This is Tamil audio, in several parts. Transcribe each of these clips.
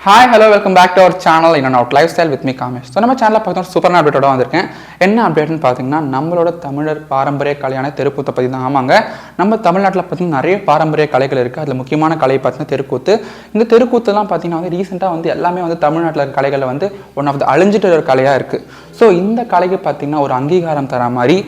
Hi hello welcome back to our channel in and out lifestyle with me Kamesh. So நம்ம சேனலில் பார்த்தோம்னா சூப்பரான அப்டேட்டோட வந்திருக்கேன். என்ன அப்டேட்னு பார்த்தீங்கன்னா, நம்மளோட தமிழர் பாரம்பரிய கலையான தெருக்கூத்தை பற்றி தான். ஆமாங்க, நம்ம தமிழ்நாட்டில் பார்த்தீங்கன்னா நிறைய பாரம்பரிய கலைகள் இருக்குது. அதில் முக்கியமான கலை பார்த்தீங்கன்னா தெருக்கூத்து. இந்த தெருக்கூத்துலாம் பார்த்தீங்கன்னா வந்து ரீசெண்டாக வந்து எல்லாமே வந்து தமிழ்நாட்டில் இருக்க கலைகளில் வந்து ஒன் ஆஃப் த அழிஞ்சிட்டு ஒரு கலையாக இருக்குது. ஸோ இந்த கலைக்கு பார்த்தீங்கன்னா ஒரு அங்கீகாரம் தர மாதிரி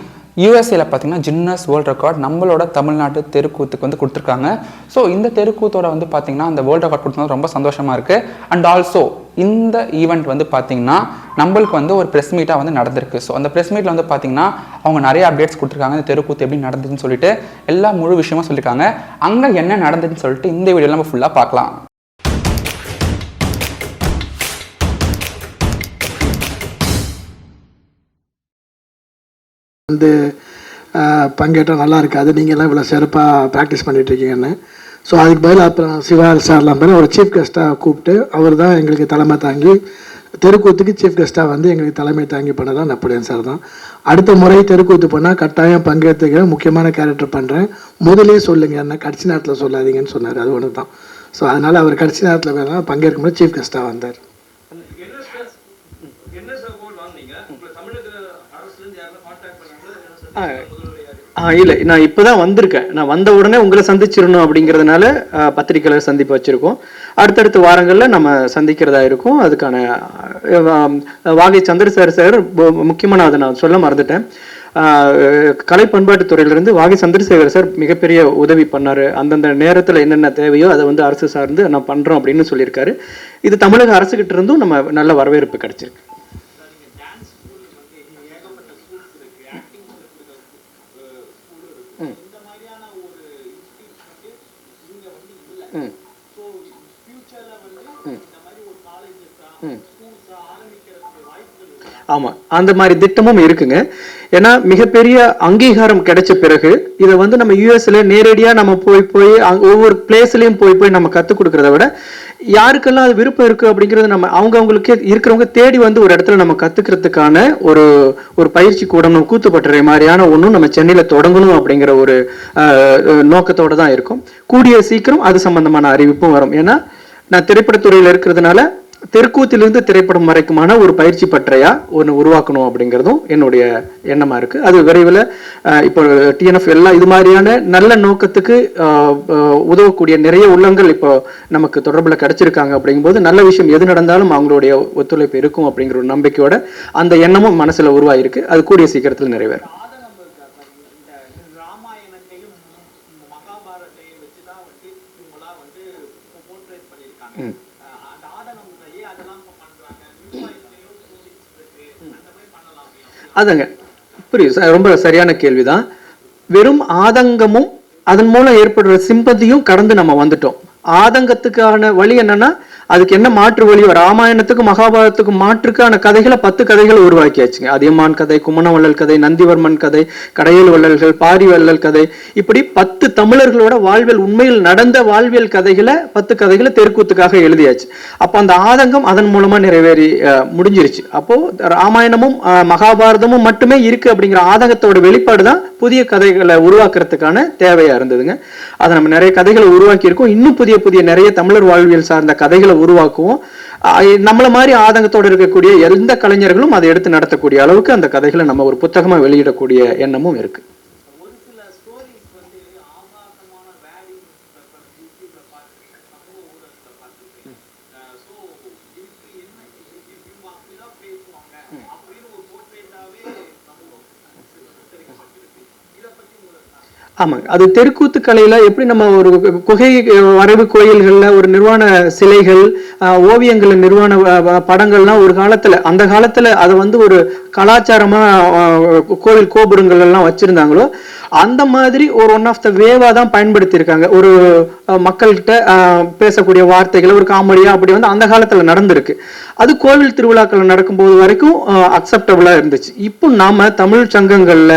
யூஎஸ்ஏல பார்த்தீங்கன்னா கின்னஸ் வேர்ல்ட் ரெக்கார்ட் நம்மளோட தமிழ்நாட்டு தெருக்கூத்துக்கு வந்து கொடுத்துருக்காங்க. ஸோ இந்த தெருக்கூத்தோட வந்து பார்த்தீங்கன்னா அந்த வேர்ல்ட் ரெக்கார்ட் கொடுத்தது ரொம்ப சந்தோஷமாக இருக்குது. அண்ட் ஆல்சோ இந்த ஈவெண்ட் வந்து பார்த்தீங்கன்னா நம்மளுக்கு வந்து ஒரு ப்ரெஸ் மீட்டாக வந்து நடந்திருக்கு. ஸோ அந்த ப்ரெஸ் மீட்டில் வந்து பார்த்தீங்கன்னா அவங்க நிறைய அப்டேட்ஸ் கொடுத்துருக்காங்க. இந்த தெருக்கூத்து எப்படி நடந்துச்சுன்னு சொல்லிட்டு எல்லா முழு விஷயமா சொல்லியிருக்காங்க. அங்கே என்ன நடந்துச்சுன்னு சொல்லிட்டு இந்த வீடியோவில் நம்ம ஃபுல்லாக பார்க்கலாம். வந்து பங்கேற்ற நல்லா இருக்காது, நீங்கள்லாம் இவ்வளோ சிறப்பாக ப்ராக்டிஸ் பண்ணிகிட்ருக்கீங்கன்னு. ஸோ அதுக்கு பதில் அப்புறம் சிவா சார்லாம் பேர் ஒரு சீஃப் கெஸ்ட்டாக கூப்பிட்டு அவர் தான் எங்களுக்கு தலைமை தாங்கி தெருக்கூத்துக்கு சீஃப் கெஸ்ட்டாக வந்து எங்களுக்கு தலைமை தாங்கி பண்ணதான் நெப்போலியன் சார் தான். அடுத்த முறை தெருக்கூத்து பண்ணால் கட்டாயம் பங்கேற்றுக்கிற முக்கியமான கேரக்டர் பண்ணுறேன், முதலே சொல்லுங்கள், என்ன கடைசி நேரத்தில் சொல்லாதீங்கன்னு சொன்னார். அது ஒன்று தான். ஸோ அதனால் அவர் கடைசி நேரத்தில் வேணால் பங்கேற்கும்போது சீஃப் கெஸ்ட்டாக வந்தார். இல்லை, நான் இப்போ தான் வந்திருக்கேன். நான் வந்த உடனே உங்களை சந்திச்சிடணும் அப்படிங்கிறதுனால பத்திரிகையாளர் சந்திப்பு வச்சுருக்கோம். அடுத்தடுத்த வாரங்களில் நம்ம சந்திக்கிறதா இருக்கும். அதுக்கான வாகை சந்திரசேகர் சார் முக்கியமான அதை நான் சொல்ல மறந்துட்டேன். கலை பண்பாட்டு துறையிலிருந்து வாகை சந்திரசேகர் சார் மிகப்பெரிய உதவி பண்ணார். அந்தந்த நேரத்தில் என்னென்ன தேவையோ அதை வந்து அரசு சார்ந்து நான் பண்ணுறோம் அப்படின்னு சொல்லியிருக்காரு. இது தமிழக அரசுகிட்ட இருந்தும் நம்ம நல்ல வரவேற்பு கிடைச்சிருக்கு. ஆமா, அந்த மாதிரி திட்டமும் இருக்குங்க. ஏன்னா மிகப்பெரிய அங்கீகாரம் கிடைச்ச பிறகு இதை வந்து நம்ம யூஎஸ்ல நேரடியா நம்ம போய் ஒவ்வொரு பிளேஸ்லயும் போய் நம்ம கத்துக் கொடுக்கறத விட யாருக்கெல்லாம் அது விருப்பம் இருக்கு அப்படிங்கறது நம்ம அவங்களுக்கே இருக்கிறவங்க தேடி வந்து ஒரு இடத்துல நம்ம கத்துக்கிறதுக்கான ஒரு பயிற்சி கூடம் நம்ம கூத்துப்பட்டுற மாதிரியான ஒன்றும் நம்ம சென்னையில தொடங்கணும் அப்படிங்கிற ஒரு நோக்கத்தோட தான் இருக்கும். கூடிய சீக்கிரம் அது சம்பந்தமான அறிவிப்பும் வரும். ஏன்னா நான் திரைப்படத்துறையில இருக்கிறதுனால தெருக்கூத்திலிருந்து திரைப்படம் வரைக்குமான ஒரு பயிற்சி பற்றையா ஒன்று உருவாக்கணும் அப்படிங்கிறதும் என்னுடைய எண்ணமா இருக்கு. அது விரைவில் இப்போ டிஎன்எஃப் எல்லாம் இது மாதிரியான நல்ல நோக்கத்துக்கு உதவக்கூடிய நிறைய உள்ளங்கள் இப்போ நமக்கு தொடர்பில் கிடைச்சிருக்காங்க. அப்படிங்கும்போது நல்ல விஷயம் எது நடந்தாலும் அவங்களுடைய ஒத்துழைப்பு இருக்கும் அப்படிங்கிற ஒரு நம்பிக்கையோட அந்த எண்ணமும் மனசுல உருவாயிருக்கு. அது கூடிய சீக்கிரத்தில் நிறைவேறும். அதுங்க புரியுது, ரொம்ப சரியான கேள்விதான். வெறும் ஆதங்கமும் அதன் மூலம் ஏற்படுற சிம்பதியும் கடந்து நம்ம வந்துட்டோம். ஆதங்கத்துக்கான வழி என்னன்னா, அதுக்கு என்ன மாற்று வழி? ராமாயணத்துக்கும் மகாபாரதத்துக்கும் மாற்றுக்கான கதைகளை 10 கதைகளை உருவாக்கியாச்சுங்க. அதியமான் கதை, குமணவள்ளல் கதை, நந்திவர்மன் கதை, கடையல் வள்ளல்கள், பாரி வள்ளல் கதை, இப்படி 10 தமிழர்களோட வாழ்வியல் உண்மையில் நடந்த வாழ்வியல் கதைகளை 10 கதைகளை தெருக்கூத்துக்காக எழுதியாச்சு. அப்போ அந்த ஆதங்கம் அதன் மூலமா நிறைவேறி முடிஞ்சிருச்சு. அப்போ ராமாயணமும் மகாபாரதமும் மட்டுமே இருக்கு அப்படிங்கிற ஆதங்கத்தோட வெளிப்பாடு தான் புதிய கதைகளை உருவாக்குறதுக்கான தேவையா இருந்ததுங்க. அதை நம்ம நிறைய கதைகளை உருவாக்கி இருக்கோம். இன்னும் புதிய நிறைய தமிழர் வாழ்வியல் சார்ந்த கதைகளை உருவாக்குவோம். நம்மள மாதிரி ஆதங்கத்தோடு இருக்கக்கூடிய எந்த கலைஞர்களும் அதை எடுத்து நடத்தக்கூடிய அளவுக்கு அந்த கதைகளை நம்ம ஒரு புத்தகமா வெளியிடக்கூடிய எண்ணமும் இருக்கு. ஆமாங்க, அது தெருக்கூத்து கலையில எப்படி நம்ம ஒரு குகை வரைவு கோயில்கள்ல ஒரு நிர்வாண சிலைகள், ஓவியங்கள், நிர்வாண படங்கள்லாம் ஒரு காலத்துல அந்த காலத்துல அதை வந்து ஒரு கலாச்சாரமா கோவில் கோபுரங்கள் எல்லாம் வச்சிருந்தாங்களோ அந்த மாதிரி ஒரு ஒன் ஆஃப் த வேவா தான் பயன்படுத்தி இருக்காங்க. ஒரு மக்கள்கிட்ட பேசக்கூடிய வார்த்தைகளை ஒரு காமெடியா அப்படி வந்து அந்த காலத்துல நடந்திருக்கு. அது கோவில் திருவிழாக்கள் நடக்கும்போது வரைக்கும் அக்செப்டபிளா இருந்துச்சு. இப்போ நாம தமிழ் சங்கங்கள்ல,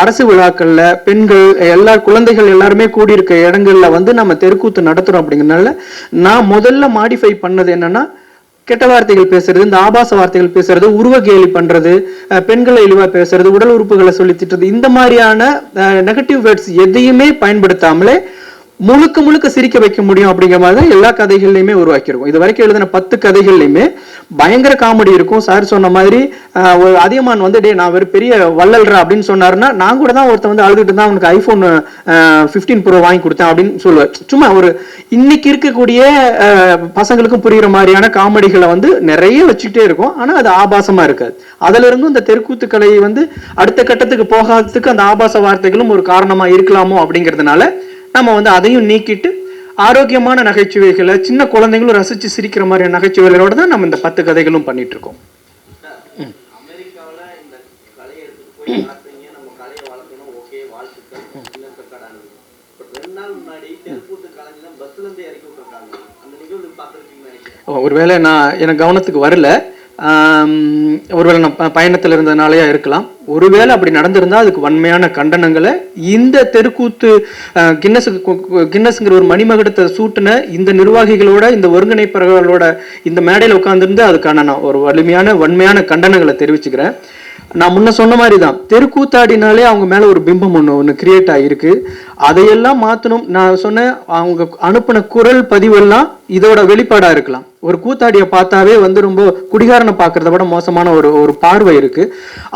அரசு விழாக்கள்ல, பெண்கள் எல்லா குழந்தைகள் எல்லாருமே கூடியிருக்க இடங்கள்ல வந்து நம்ம தெருக்கூத்து நடத்துறோம். அப்படிங்கிறதுனால நான் முதல்ல மாடிஃபை பண்ணது என்னன்னா, கெட்ட வார்த்தைகள் பேசுறது, இந்த ஆபாச வார்த்தைகள் பேசுறது, உருவ கேலி பண்றது, பெண்களை இழிவா பேசுறது, உடல் உறுப்புகளை சொல்லி திட்டுறது, இந்த மாதிரியான நெகட்டிவ் வேர்ட்ஸ் எதையுமே பயன்படுத்தாமலே முழுக்க முழுக்க சிரிக்க வைக்க முடியும் அப்படிங்கிற மாதிரி தான் எல்லா கதைகள்லையுமே உருவாக்கியிருக்கும். இது வரைக்கும் எழுதின 10 கதைகள்லையுமே பயங்கர காமெடி இருக்கும். சார் சொன்ன மாதிரி ஒரு அதியமான் வந்து டே நான் ஒரு பெரிய வள்ளல்றா அப்படின்னு சொன்னாருன்னா, நான் கூட தான் ஒருத்தன் வந்து அழுதுட்டு தான் அவனுக்கு ஐபோன் 15 ப்ரோ வாங்கி கொடுத்தேன் அப்படின்னு சொல்லுவேன். சும்மா ஒரு இன்னைக்கு இருக்கக்கூடிய பசங்களுக்கும் புரியுற மாதிரியான காமெடிகளை வந்து நிறைய வச்சுக்கிட்டே இருக்கும். ஆனா அது ஆபாசமா இருக்காது. அதுல இருந்தும் இந்த தெருக்கூத்து கலையை வந்து அடுத்த கட்டத்துக்கு போகாததுக்கு அந்த ஆபாச வார்த்தைகளும் ஒரு காரணமா இருக்கலாமோ அப்படிங்கிறதுனால நம்ம வந்து அதையும் நீக்கிட்டு ஆரோக்கியமான நகைச்சுவைகளை சின்ன குழந்தைங்களும் ரசிச்சு சிரிக்கிற மாதிரியான நகைச்சுவைகளோட தான் நம்ம இந்த 10 கதைகளும் பண்ணிட்டு இருக்கோம். ஒருவேளை எனக்கு கவனத்துக்கு வரல, ஒருவேளை நான் பயணத்தில் இருந்ததுனாலயா இருக்கலாம். ஒருவேளை அப்படி நடந்திருந்தா அதுக்கு வன்மையான கண்டனங்களை இந்த தெருக்கூத்து கின்னஸ்ங்கிற ஒரு மணிமகுடத்தை சூட்டின இந்த நிர்வாகிகளோட இந்த ஒருங்கிணைப்பவர்களோட இந்த மேடையில் உட்கார்ந்துருந்து அதுக்கான நான் ஒரு வன்மையான கண்டனங்களை தெரிவிச்சுக்கிறேன். நான் முன்ன சொன்ன மாதிரி தான் தெருக்கூத்தாடினாலே அவங்க மேல ஒரு பிம்பம் ஒன்று கிரியேட் ஆகிருக்கு. அதையெல்லாம் மாற்றணும். நான் சொன்னேன், அவங்க அனுப்பின குரல் பதிவெல்லாம் இதோட வெளிப்பாடா இருக்கலாம். ஒரு கூத்தாடியை பார்த்தாவே வந்து ரொம்ப குடிகாரனை பார்க்கறத விட மோசமான ஒரு பார்வை இருக்கு.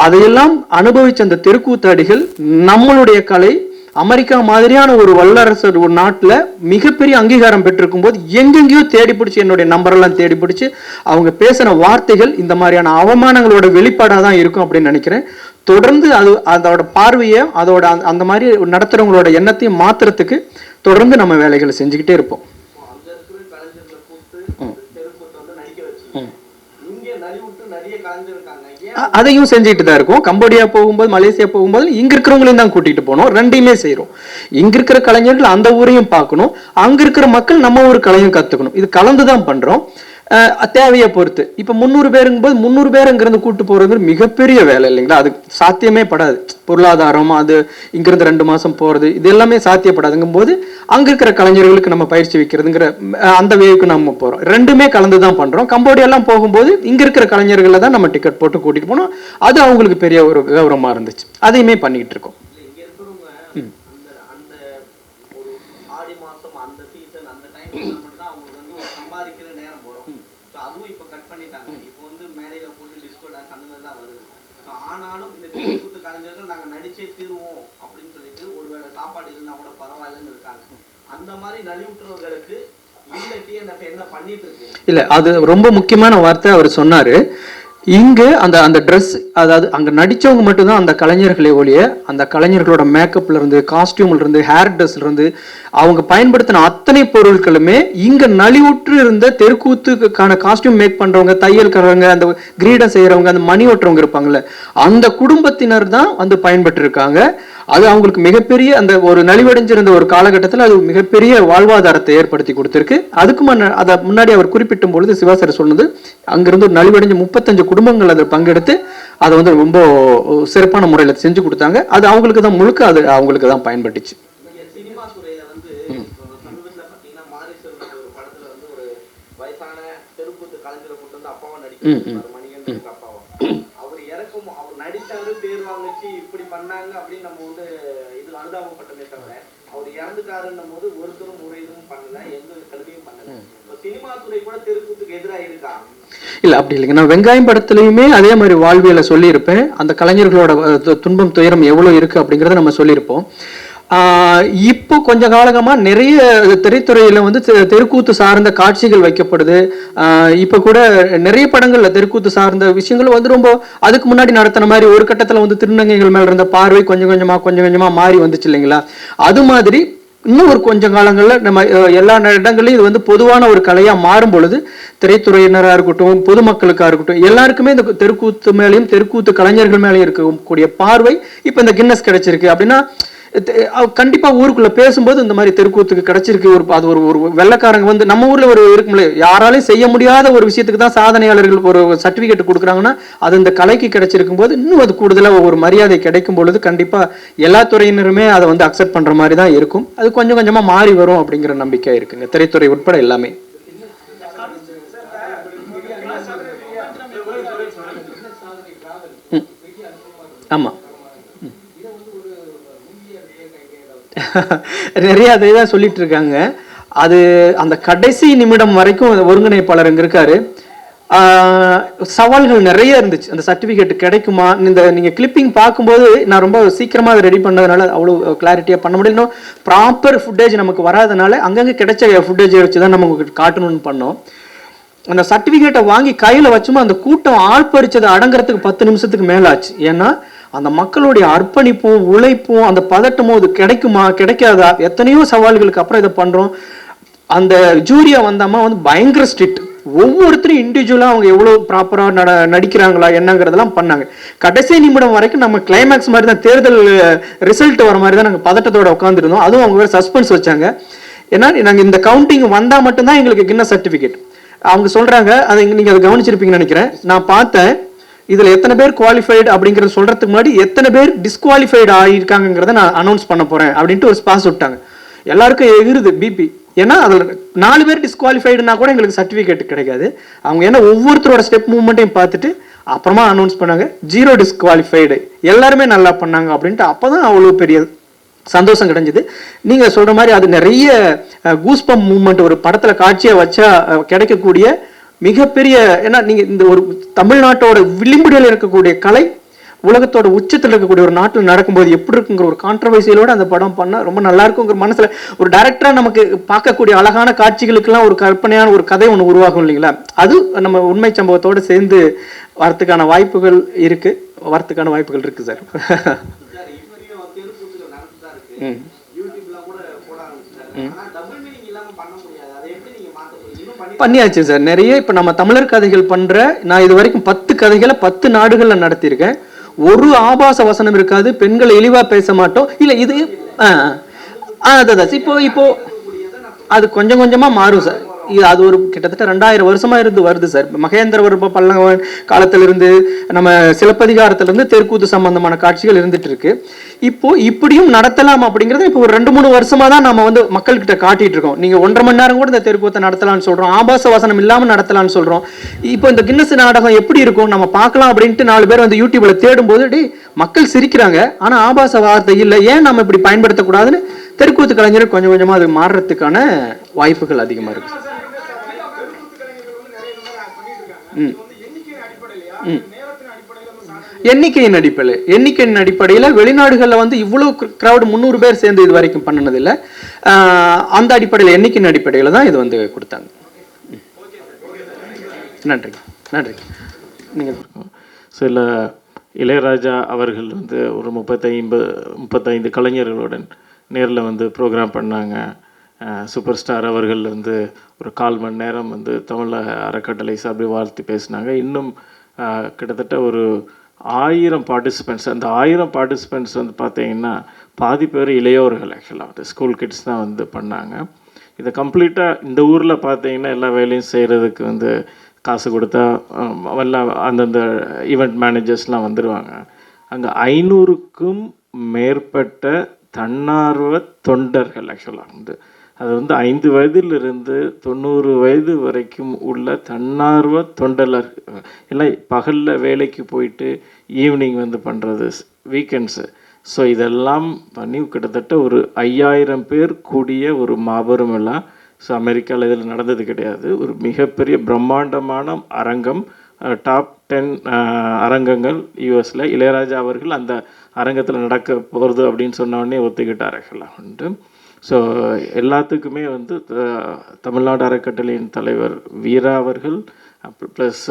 அதையெல்லாம் அனுபவிச்ச அந்த தெருக்கூத்தாடிகள் நம்மளுடைய கலை அமெரிக்கா மாதிரியான ஒரு வல்லரசு ஒரு நாட்டுல மிகப்பெரிய அங்கீகாரம் பெற்றிருக்கும் போது எங்கெங்கயோ தேடி பிடிச்சி என்னுடைய நம்பரெல்லாம் தேடி பிடிச்சி அவங்க பேசின வார்த்தைகள் இந்த மாதிரியான அவமானங்களோட வெளிப்பாடாக தான் இருக்கும் அப்படின்னு நினைக்கிறேன். தொடர்ந்து அதோட பார்வையை அதோட அந்த மாதிரி நடத்துறவங்களோட எண்ணத்தையும் மாத்துறதுக்கு தொடர்ந்து நம்ம வேலைகளை செஞ்சுக்கிட்டே இருப்போம். அதையும் செஞ்சுட்டு தான் இருக்கும். கம்போடியா போகும்போது, மலேசியா போகும்போது இங்க இருக்கிறவங்களையும் தான் கூட்டிட்டு போனோம். ரெண்டையுமே செய்யறோம். இங்க இருக்கிற கலைஞர்கள் அந்த ஊரையும் பார்க்கணும், அங்க இருக்கிற மக்கள் நம்ம ஊர் கலையும் கத்துக்கணும். இது கலந்துதான் பண்றோம். தேவையை பொறுத்து இப்ப 300 பேருங்கும் போது 300 பேர் இங்கிருந்து கூட்டு போறது மிகப்பெரிய வேலை இல்லைங்களா? அது சாத்தியமே படாது. பொருளாதாரம் அது இங்கிருந்து 2 மாசம் போறது இது எல்லாமே சாத்தியப்படாதுங்கும் போது அங்க இருக்கிற கலைஞர்களுக்கு நம்ம பயிற்சி வைக்கிறதுங்கிற அந்த வேவுக்கு நம்ம போறோம். ரெண்டுமே கலந்துதான் பண்றோம். கம்போடியா எல்லாம் போகும்போது இங்க இருக்கிற கலைஞர்களை தான் நம்ம டிக்கெட் போட்டு கூட்டிட்டு போனோம். அது அவங்களுக்கு பெரிய ஒரு கௌரவமா இருந்துச்சு. அதையுமே பண்ணிட்டு இருக்கோம். ஆனாலும் இந்த தெருக்கூத்து கலைஞர்கள் நாங்க நடிச்சே தீருவோம் அப்படின்னு சொல்லிட்டு ஒருவேளை சாப்பாடு இல்லைன்னா கூட பரவாயில்லன்னு இருக்காங்க. அந்த மாதிரி நலிவுற்றவர்களுக்கு இந்த டிஎன்எஃப் என்ன பண்ணிட்டு இருக்கு? இல்ல, அது ரொம்ப முக்கியமான வார்த்தை அவர் சொன்னாரு. இங்கு அந்த ட்ரெஸ், அதாவது அங்க நடிச்சவங்க மட்டும்தான் அந்த கலைஞர்களே ஒழிய அந்த கலைஞர்களோட மேக்கப்ல இருந்து, காஸ்டியூம்ல இருந்து, ஹேர் ட்ரெஸ்ல இருந்து அவங்க பயன்படுத்தின அத்தனை பொருட்களுமே இங்க நலிவுற்று இருந்த தெருக்கூத்துக்கான காஸ்டியூம் மேக் பண்றவங்க, தையல்காரங்க, அந்த கிரீடம் செய்யறவங்க, அந்த மணி ஓட்டுறவங்க இருப்பாங்கல்ல, அந்த குடும்பத்தினர் தான் வந்து பயன்பட்டு இருக்காங்க. அது அவங்களுக்கு மிகப்பெரிய அந்த ஒரு நலிவடைஞ்சிருந்த ஒரு காலகட்டத்தில் அது மிகப்பெரிய வாழ்வாதாரத்தை ஏற்படுத்தி கொடுத்திருக்கு. அதுக்கு அதை முன்னாடி அவர் குறிப்பிட்டும் பொழுது சிவாசர் சொன்னது, அங்கிருந்து ஒரு நலிவடைஞ்ச 35 குடும்பங்கள் அதை பங்கெடுத்து அதை வந்து ரொம்ப சிறப்பான முறையில் செஞ்சு கொடுத்தாங்க. அது அவங்களுக்கு தான் முழுக்க அது அவங்களுக்கு தான் பயன்பட்டுச்சு. சினிமா துறையில வந்து சமீபத்தில் பார்த்தீங்கன்னா மாரிசெல்வம் ஒரு படத்துல வந்து ஒரு வயசான தெருக்கூத்து கலைஞரை கூட்டு வந்து அப்பாவை நடிக்கிறார், மணிகண்டன் அப்பாவை. அவர் இறக்கும் அவர் நடிச்சாரு, பேர் வாங்கிச்சு, இப்படி பண்ணாங்க அப்படின்னு நம்ம வந்து இது அனுதாபப்பட்டமே தவிர அவர் இறந்துட்டாருன்னும் போது ஒருத்தரும் ஒரு இதுவும் பண்ணல, எந்த கல்வியும் பண்ணல. சினிமா துறை கூட தெருக்கூத்துக்கு எதிராக இருக்கா? இல்ல, அப்படி இல்லைங்க. நான் வெங்காயம் படத்துலயுமே அதே மாதிரி வாழ்வியலை சொல்லியிருப்பேன். அந்த கலைஞர்களோட துன்பம் துயரம் எவ்வளவு இருக்கு அப்படிங்கிறத நம்ம சொல்லியிருப்போம். இப்போ கொஞ்ச காலமா நிறைய திரைத்துறையில வந்து தெருக்கூத்து சார்ந்த காட்சிகள் வைக்கப்படுது. இப்ப கூட நிறைய படங்கள்ல தெருக்கூத்து சார்ந்த விஷயங்கள் வந்து ரொம்ப அதுக்கு முன்னாடி நடத்தின மாதிரி ஒரு கட்டத்துல வந்து திருநங்கைகள் மேல இருந்த பார்வை கொஞ்சம் கொஞ்சமா மாறி வந்துச்சு இல்லைங்களா? அது மாதிரி இன்னும் ஒரு கொஞ்சம் காலங்கள்ல நம்ம எல்லா இடங்களையும் இது வந்து பொதுவான ஒரு கலையா மாறும் பொழுது திரைத்துறையினராக இருக்கட்டும், பொதுமக்களுக்காக இருக்கட்டும், எல்லாருக்குமே இந்த தெருக்கூத்து மேலேயும் தெருக்கூத்து கலைஞர்கள் மேலேயும் இருக்கக்கூடிய பார்வை இப்ப இந்த கின்னஸ் கிடைச்சிருக்கு அப்படின்னா கண்டிப்பா ஊருக்குள்ள பேசும்போது இந்த மாதிரி தெருக்கூத்துக்கு கிடைச்சிருக்கு. அது ஒரு வெள்ளக்காரங்க வந்து நம்ம ஊர்ல ஒரு இருக்கும்ல, யாராலையும் செய்ய முடியாத ஒரு விஷயத்துக்கு தான் சாதனையாளர்கள் ஒரு சர்டிபிகேட் கொடுக்குறாங்கன்னா அது இந்த கலைக்கு கிடைச்சிருக்கும் போது இன்னும் அது கூடுதலா ஒரு மரியாதை கிடைக்கும் பொழுது கண்டிப்பா எல்லா துறையினருமே அதை வந்து அக்செப்ட் பண்ற மாதிரி தான் இருக்கும். அது கொஞ்சம் கொஞ்சமா மாறி வரும் அப்படிங்கிற நம்பிக்கை இருக்குங்க, திரைத்துறை உட்பட எல்லாமே. ஆமா. நிறைய அதை தான் சொல்லிட்டு இருக்காங்க. அது அந்த கடைசி நிமிடம் வரைக்கும் ஒருங்கிணைப்பாளர் இங்கே இருக்காரு. சவால்கள் நிறைய இருந்துச்சு. அந்த சர்டிஃபிகேட் கிடைக்குமா, இந்த நீங்கள் கிளிப்பிங் பார்க்கும்போது நான் ரொம்ப சீக்கிரமாக அதை ரெடி பண்ணதுனால அவ்வளோ கிளாரிட்டியாக பண்ண முடியல. இன்னும் ப்ராப்பர் ஃபுட்டேஜ் நமக்கு வராதனால அங்கங்கே கிடைச்ச ஃபுட்டேஜை வச்சு தான் நம்ம காட்டணும்னு பண்ணோம். அந்த சர்டிஃபிகேட்டை வாங்கி கையில் வச்சுமோ அந்த கூட்டம் ஆள்பறிச்சதை அடங்குறதுக்கு 10 நிமிஷத்துக்கு மேலே ஆச்சு. ஏன்னா அந்த மக்களுடைய அர்ப்பணிப்பும் உழைப்பும் அந்த பதட்டமும் இது கிடைக்குமா கிடைக்காதா, எத்தனையோ சவால்களுக்கு அப்புறம் இதை பண்ணுறோம். அந்த ஜூரியா வந்தாமா வந்து பயங்கர ஸ்ட்ரிக்ட். ஒவ்வொருத்தரும் இண்டிவிஜுவலாக அவங்க எவ்வளோ ப்ராப்பராக நடிக்கிறாங்களா என்னங்கிறதெல்லாம் பண்ணாங்க. கடைசி நிமிடம் வரைக்கும் நம்ம கிளைமேக்ஸ் மாதிரி தான், தேர்தல் ரிசல்ட் வர மாதிரி தான் நாங்கள் பதட்டத்தோடு உட்காந்துருந்தோம். அதுவும் அவங்க வேறு சஸ்பென்ஸ் வச்சாங்க. ஏன்னா நாங்கள் இந்த கவுண்டிங் வந்தால் மட்டும்தான் எங்களுக்கு கின்னஸ் சர்டிஃபிகேட். அவங்க சொல்கிறாங்க, அதை நீங்கள் அதை கவனிச்சிருப்பீங்கன்னு நினைக்கிறேன். நான் பார்த்தேன் இதில் எத்தனை பேர் குவாலிஃபைடு அப்படிங்கிறத சொல்கிறதுக்கு முன்னாடி எத்தனை பேர் டிஸ்குவாலிஃபைடு ஆகியிருக்காங்கிறத நான் அனௌன்ஸ் பண்ண போகிறேன் அப்படின்ட்டு ஒரு ஸ்பாஸ் விட்டாங்க. எல்லாருக்கும் எகிருது பிபி. ஏன்னா அதில் 4 பேர் டிஸ்குவாலிஃபைடுனா கூட எங்களுக்கு சர்டிஃபிகேட் கிடைக்காது. அவங்க ஏன்னா ஒவ்வொருத்தரோட ஸ்டெப் மூவ்மெண்ட்டையும் பார்த்துட்டு அப்புறமா அனௌன்ஸ் பண்ணாங்க 0 டிஸ்குவாலிஃபைடு, எல்லாருமே நல்லா பண்ணாங்க அப்படின்ட்டு. அப்போ தான் அவ்வளோ பெரிய சந்தோஷம் கிடைஞ்சது. நீங்கள் சொல்கிற மாதிரி அது நிறைய கூஸ்பம் மூவ்மெண்ட் ஒரு படத்தில் காட்சியாக வச்சா கிடைக்கக்கூடிய மிகப்பெரிய, ஏன்னா நீங்கள் இந்த ஒரு தமிழ்நாட்டோட விளிம்புகளில் இருக்கக்கூடிய கலை உலகத்தோட உச்சத்தில் இருக்கக்கூடிய ஒரு நாட்டில் நடக்கும்போது எப்படி இருக்குங்கிற ஒரு கான்ட்ரவர்சியலோடு அந்த படம் பண்ணால் ரொம்ப நல்லா இருக்குங்கிற மனசில் ஒரு டைரக்டராக நமக்கு பார்க்கக்கூடிய அழகான காட்சிகளுக்கெல்லாம் ஒரு கற்பனையான ஒரு கதை ஒன்று உருவாகும் இல்லைங்களா. அது நம்ம உண்மை சம்பவத்தோடு சேர்ந்து வரத்துக்கான வாய்ப்புகள் இருக்குது. சார். பண்ணியாச்சு சார் நிறைய. இப்போ நம்ம தமிழர் கதைகள் பண்ணுற, நான் இது வரைக்கும் 10 கதைகளை 10 நாடுகளில் நடத்தியிருக்கேன். ஒரு ஆபாச வசனம் இருக்காது, பெண்களை இழிவாக பேச மாட்டோம். இல்லை இது அதான் இப்போ அது கொஞ்சம் கொஞ்சமாக மாறும் சார். இது அது ஒரு கிட்டத்தட்ட 2000 வருஷமா இருந்து வருது சார். மகேந்திரவர்ம பல்லவன் காலத்திலிருந்து நம்ம சிலப்பதிகாரத்திலிருந்து தெற்கூத்து சம்பந்தமான காட்சிகள் இருந்துட்டு இருக்கு. இப்போ இப்படியும் நடத்தலாம் அப்படிங்கிறது இப்போ ஒரு 2-3 வருஷமா தான் நம்ம வந்து மக்கள்கிட்ட காட்டிட்டு இருக்கோம். நீங்க 1.5 மணி நேரம் கூட இந்த தெருக்கூத்தை நடத்தலாம்னு சொல்றோம், ஆபாச வசனம் இல்லாம நடத்தலாம்னு சொல்றோம். இப்போ இந்த கின்னஸ் நாடகம் எப்படி இருக்கும் நம்ம பார்க்கலாம் அப்படின்ட்டு 4 பேர் வந்து யூடியூப்ல தேடும் போது மக்கள் சிரிக்கிறாங்க, ஆனா ஆபாச வார்த்தை இல்லை, ஏன் நம்ம இப்படி பயன்படுத்தக்கூடாதுன்னு தெருக்கூத்து கலைஞர் கொஞ்சம் கொஞ்சமா அது மாறுறதுக்கான வாய்ப்புகள் அதிகமா இருக்கு. எண்ணிக்கையின் அடிப்படையில் வெளிநாடுகளில் வந்து இவ்வளவு கிரௌட் 300 பேர் சேர்ந்து இது வரைக்கும் பண்ணினதில்லை. அந்த அடிப்படையில் எண்ணிக்கையின் அடிப்படையில் தான் இது வந்து கொடுத்தாங்க. நன்றி. நீங்கள் சில இளையராஜா அவர்கள் வந்து ஒரு 35 கலைஞர்களுடன் நேரில் வந்து ப்ரோக்ராம் பண்ணாங்க. சூப்பர் ஸ்டார் அவர்கள் வந்து ஒரு 1/4 மணி நேரம் வந்து தமிழ் அறக்கட்டளை சார்பில் வாழ்த்து பேசினாங்க. இன்னும் கிட்டத்தட்ட ஒரு 1000 பார்ட்டிசிபெண்ட்ஸ். அந்த 1000 பார்ட்டிசிபெண்ட்ஸ் வந்து பார்த்திங்கன்னா பாதி பேர் இளையோர்கள், ஆக்சுவலாக வந்து ஸ்கூல் கிட்ஸ் தான் வந்து பண்ணாங்க. இதை கம்ப்ளீட்டாக இந்த ஊரில் பார்த்தீங்கன்னா எல்லா வேலையும் செய்கிறதுக்கு வந்து காசு கொடுத்தா எல்லாம் அந்தந்த ஈவெண்ட் மேனேஜர்ஸ்லாம் வந்துடுவாங்க. அங்கே 500க்கும் மேற்பட்ட தன்னார்வ தொண்டர்கள், ஆக்சுவலாக வந்து அது வந்து 5 வயதிலிருந்து 90 வயது வரைக்கும் உள்ள தன்னார்வ தொண்டலர் எல்லாம் பகலில் வேலைக்கு போயிட்டு ஈவினிங் வந்து பண்ணுறது, வீக்கெண்ட்ஸு. ஸோ இதெல்லாம் பண்ணி கிட்டத்தட்ட ஒரு 5000 பேர் கூடிய ஒரு மாபெரும் விழா. ஸோ அமெரிக்காவில் இதில் நடந்தது கிடையாது. ஒரு மிகப்பெரிய பிரம்மாண்டமான அரங்கம், டாப் 10 அரங்கங்கள் யூஎஸில். இளையராஜா அவர்கள் அந்த அரங்கத்தில் நடக்க போகிறது அப்படின்னு சொன்னோடனே ஒத்துக்கிட்டார் ஆக்சுவலாக வந்துட்டு. ஸோ எல்லாத்துக்குமே வந்து தமிழ்நாடு அறக்கட்டளையின் தலைவர் வீரா அவர்கள் ப்ளஸ்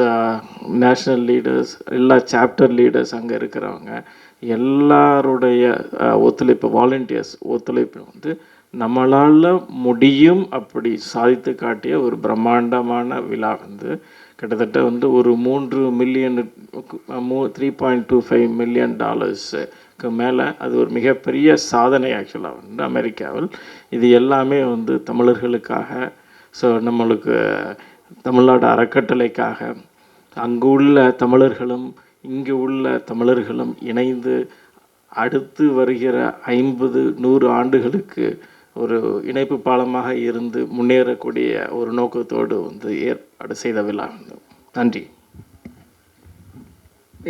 நேஷ்னல் லீடர்ஸ், எல்லா சாப்டர் லீடர்ஸ் அங்கே இருக்கிறவங்க எல்லாருடைய ஒத்துழைப்பு, வாலண்டியர்ஸ் ஒத்துழைப்பு வந்து நம்மளால் முடியும் அப்படி சாதித்து காட்டிய ஒரு பிரம்மாண்டமான விழா வந்து கிட்டத்தட்ட வந்து ஒரு $3.25 மில்லியன் மேலே. அது ஒரு மிகப்பெரிய சாதனை ஆக்சுவலாக வந்து அமெரிக்காவில். இது எல்லாமே வந்து தமிழர்களுக்காக, ஸோ நம்மளுக்கு தமிழ்நாடு அறக்கட்டளைக்காக அங்கு உள்ள தமிழர்களும் இங்கு உள்ள தமிழர்களும் இணைந்து அடுத்து வருகிற 50-100 ஆண்டுகளுக்கு ஒரு இணைப்பு பாலமாக இருந்து முன்னேறக்கூடிய ஒரு நோக்கத்தோடு வந்து ஏற்பாடு செய்த விழா. நன்றி.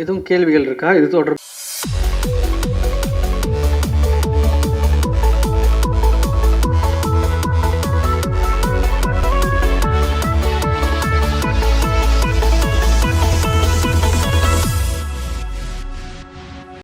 எதுவும் கேள்விகள் இருக்கா இது தொடர்பு?